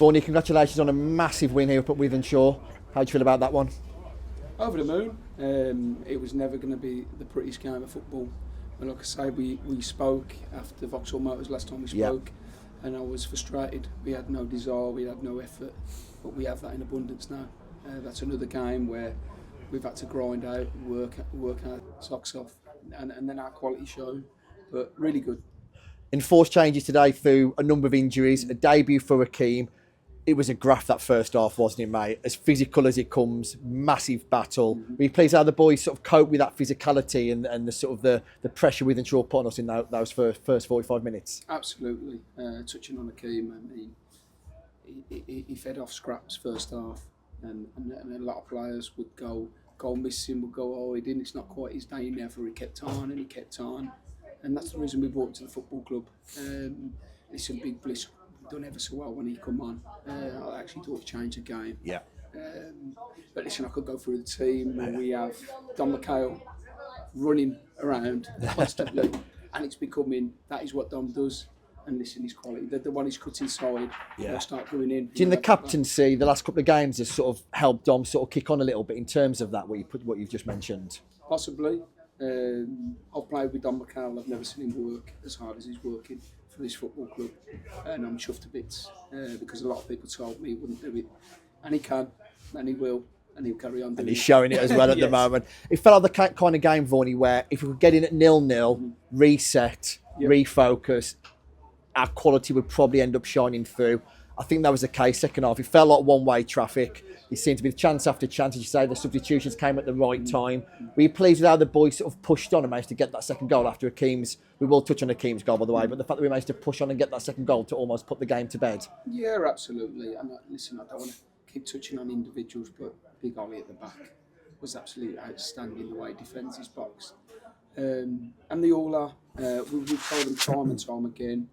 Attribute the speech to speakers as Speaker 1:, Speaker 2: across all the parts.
Speaker 1: Vaughan, congratulations on a massive win here up at Wythenshawe. How do you feel about that one?
Speaker 2: Over the moon. It was never going to be the prettiest game of football. But like I say, we spoke after Vauxhall Motors last time we spoke, and I was frustrated. We had no desire, we had no effort, but we have that in abundance now. That's another game where we've had to grind out, work our socks off, and then our quality show. But really good.
Speaker 1: Enforced changes today through a number of injuries, a debut for Hakeem. It was a graft that first half, wasn't it, mate? As physical as it comes, massive battle. Were you pleased how the boys sort of cope with that physicality and the sort of the pressure Wythenshawe put on us in those first 45 minutes?
Speaker 2: Absolutely. Touching on Hakeem, he fed off scraps first half, and a lot of players would go missing, would go, oh, he didn't, it's not quite his day, never. He kept on and he kept on. And that's the reason we brought him to the football club. It's a big bliss. Done ever so well when he come on. I actually thought he changed the game.
Speaker 1: Yeah.
Speaker 2: But listen, I could go through the team, and we have Dom McHale running around constantly, and it's becoming, that is what Dom does. And listen, his quality, the one he's cut inside, he'll start going in.
Speaker 1: Do you think the captaincy, the last couple of games, has sort of helped Dom sort of kick on a little bit in terms of that, what you've just mentioned?
Speaker 2: Possibly. I've played with Dom McHale. I've never seen him work as hard as he's working for this football club, and I'm chuffed to bits because a lot of people told me he wouldn't do it, and he can, and he will, and he'll carry on doing it.
Speaker 1: And he's showing it as well at the moment. It felt like the kind of game, Vaughan, where if we could get in at 0-0, reset, refocus, our quality would probably end up shining through. I think that was the case second half. It felt like one-way traffic. It seemed to be chance after chance, as you say. The substitutions came at the right time. Were you pleased with how the boys sort of pushed on and managed to get that second goal after Hakeem's? We will touch on Hakeem's goal, by the way, but the fact that we managed to push on and get that second goal to almost put the game to bed. Yeah,
Speaker 2: absolutely. And listen, I don't want to keep touching on individuals, but Big Ollie at the back was absolutely outstanding the way he defends his box. And they all are. We've told them time and time again,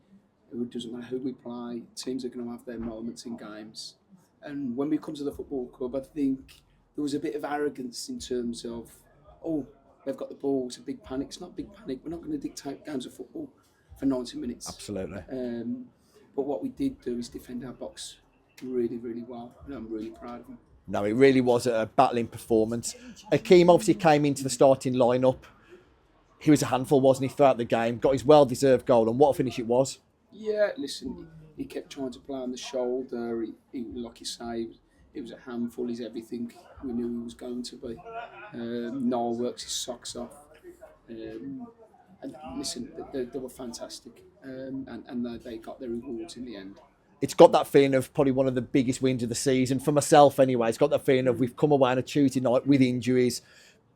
Speaker 2: it doesn't matter who we play, teams are going to have their moments in games. And when we come to the football club, I think there was a bit of arrogance in terms of, oh, they've got the ball, it's a big panic. It's not big panic. We're not going to dictate games of football for 90 minutes.
Speaker 1: Absolutely.
Speaker 2: But what we did do is defend our box really, really well. And I'm really proud of him.
Speaker 1: No, it really was a battling performance. Hakeem obviously came into the starting lineup. He was a handful, wasn't he, throughout the game? Got his well-deserved goal, and what a finish it was.
Speaker 2: Yeah, listen, he kept trying to play on the shoulder. He like you say, he was a handful. He's everything we knew he was going to be. Noel works his socks off. And listen, they were fantastic. And they got their rewards in the end.
Speaker 1: It's got that feeling of probably one of the biggest wins of the season. For myself anyway, it's got that feeling of we've come away on a Tuesday night with injuries,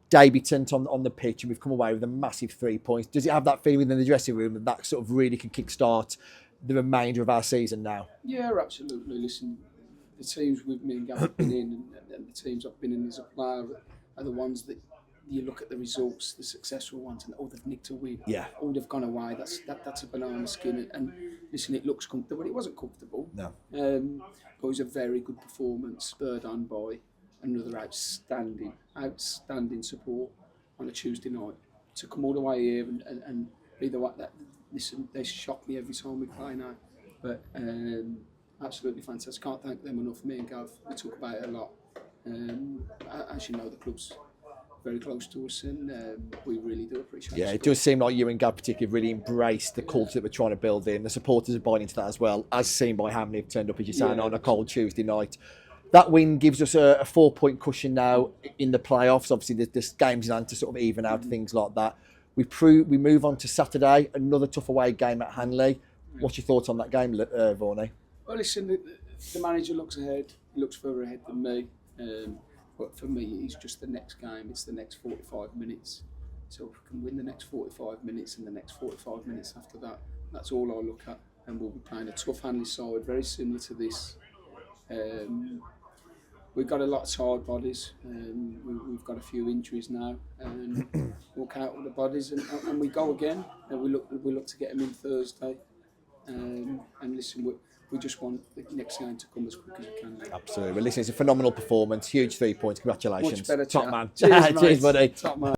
Speaker 1: debutant on the pitch, and we've come away with a massive 3 points. Does it have that feeling within the dressing room that sort of really can kickstart the remainder of our season now?
Speaker 2: Yeah, absolutely. Listen, the teams with me and Gav have been in, and the teams I've been in as a player are the ones that you look at the results, the successful ones, and they've nicked a win.
Speaker 1: Yeah.
Speaker 2: They've gone away. That's a banana skin. And listen, it looks comfortable. It wasn't comfortable.
Speaker 1: No.
Speaker 2: But it was a very good performance, spurred on by another outstanding support on a Tuesday night. To come all the way here and be the one that, listen, they shock me every time we play now. But absolutely fantastic. Can't thank them enough. Me and Gav, we talk about it a lot. As you know, the club's very close to us, and we really do appreciate it.
Speaker 1: Yeah, it does seem like you and Gav particularly really embraced the culture that we're trying to build in. The supporters are buying into that as well, as seen by how many have turned up, as you say, on a cold Tuesday night. That win gives us a 4-point cushion now in the playoffs. Obviously, there's games in hand to sort of even out things like that. We move on to Saturday, another tough away game at Hanley. What's your thoughts on that game, Vaughan?
Speaker 2: Well, listen, the manager looks ahead. He looks further ahead than me. But for me, it's just the next game. It's the next 45 minutes. So if we can win the next 45 minutes and the next 45 minutes after that, that's all I look at. And we'll be playing a tough Hanley side, very similar to this. We've got a lot of tired bodies. We've got a few injuries now, and we'll count all the bodies, and we go again. And we look to get them in Thursday. And listen, we just want the next game to come as quick as we can.
Speaker 1: Absolutely. Well, listen, it's a phenomenal performance. Huge 3 points. Congratulations.
Speaker 2: Much better.
Speaker 1: Top man.
Speaker 2: Cheers,
Speaker 1: Cheers, buddy.
Speaker 2: Top man.